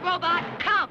robot, come!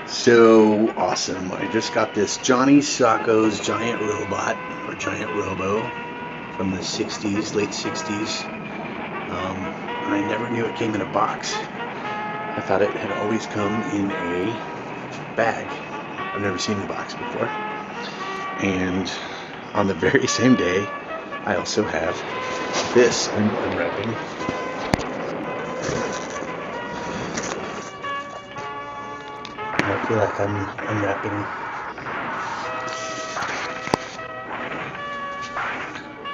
So awesome. I just got this Johnny Sokko's giant robot, or giant robo, from the 60s, late 60s. And I never knew it came in a box. I thought it had always come in a bag. I've never seen the box before. And on the very same day, I also have this I'm unwrapping. I feel like I'm unwrapping.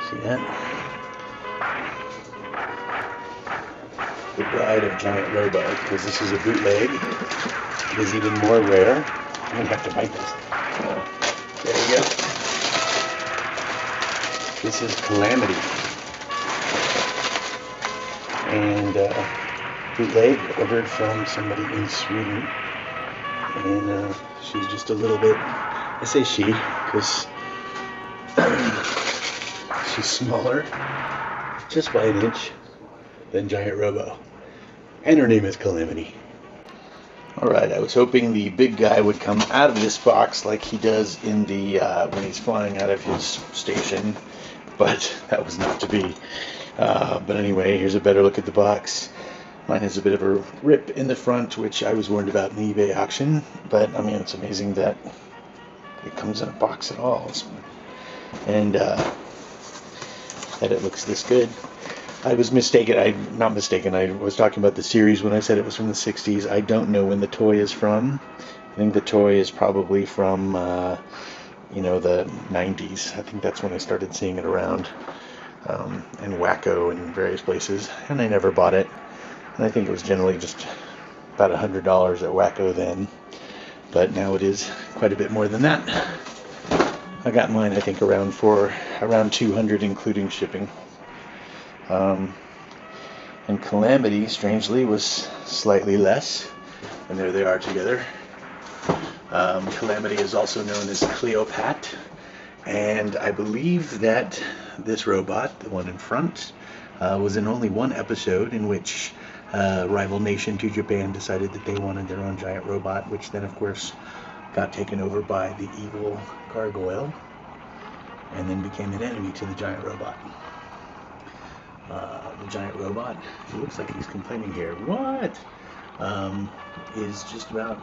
See that? The Bride of Giant Robo, because this is a bootleg. It is even more rare. I'm gonna have to bite this. There you go. This is Calamity. And bootleg ordered from somebody in Sweden. And she's just a little bit, I say she, because she's smaller, just by an inch, than Giant Robo. And her name is Calamity. Alright, I was hoping the big guy would come out of this box like he does in the, when he's flying out of his station, but that was not to be. But anyway, here's a better look at the box. Mine has a bit of a rip in the front, which I was warned about in the eBay auction, but I mean, it's amazing that it comes in a box at all, and that it looks this good. I was mistaken, I was talking about the series when I said it was from the 60s. I don't know when the toy is from. I think the toy is probably from, the 90s. I think that's when I started seeing it around, and Wacko in various places, and I never bought it. And I think it was generally just about $100 at Wacko then, but now it is quite a bit more than that. I got mine, I think, around $200, including shipping. And Calamity, strangely, was slightly less, and there they are together. Calamity is also known as Cleopat, and I believe that this robot, the one in front, was in only one episode in which rival nation to Japan decided that they wanted their own giant robot, which then of course got taken over by the evil Gargoyle and then became an enemy to the giant robot. The giant robot, he looks like he's complaining here, is just about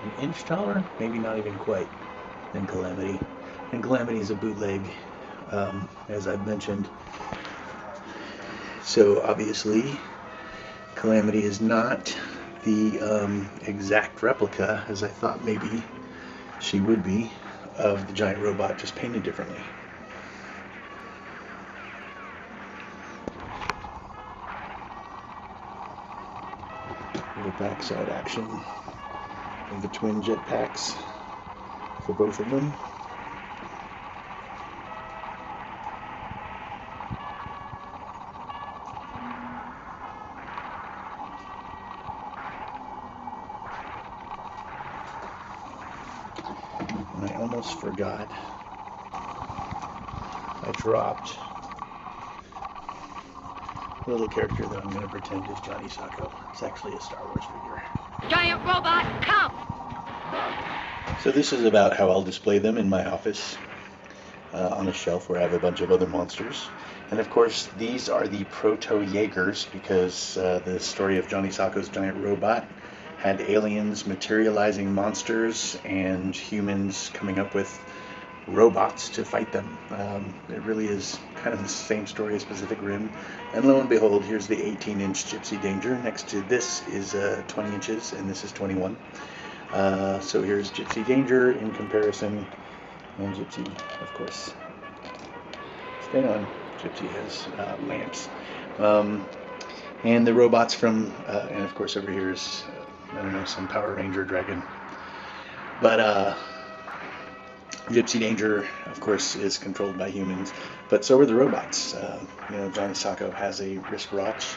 an inch taller, maybe not even quite, than Calamity. And Calamity is a bootleg, as I've mentioned. So obviously Calamity is not the exact replica, as I thought maybe she would be, of the giant robot, just painted differently. Little backside action of the twin jetpacks for both of them. And I almost forgot I dropped a little character that I'm going to pretend is Johnny Sokko. It's actually a Star Wars figure. Giant robot, come! So this is about how I'll display them in my office on a shelf where I have a bunch of other monsters. And of course, these are the proto-Jaegers because the story of Johnny Sokko's giant robot had aliens materializing monsters and humans coming up with robots to fight them. It really is kind of the same story as Pacific Rim. And lo and behold, here's the 18-inch Gipsy Danger. Next to this is 20 inches, and this is 21. So here's Gipsy Danger in comparison, and Gipsy, of course, stay on. Gipsy has lamps. And the robots from, and of course over here is, I don't know, some Power Ranger dragon. But Gipsy Danger, of course, is controlled by humans, but so are the robots. Johnny Sokko has a wristwatch,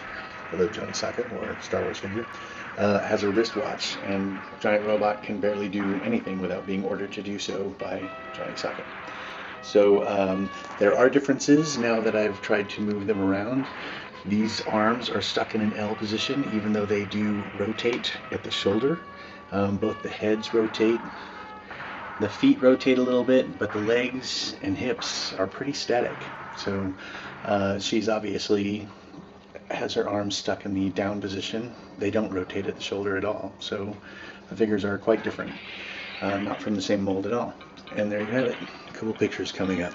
although Johnny Sokko, or Star Wars figure, has a wristwatch, and Giant Robot can barely do anything without being ordered to do so by Johnny Sokko. So there are differences now that I've tried to move them around. These arms are stuck in an L position, even though they do rotate at the shoulder. Both the heads rotate. The feet rotate a little bit, but the legs and hips are pretty static. So she's obviously has her arms stuck in the down position. They don't rotate at the shoulder at all. So the figures are quite different, not from the same mold at all. And there you have it. A couple pictures coming up.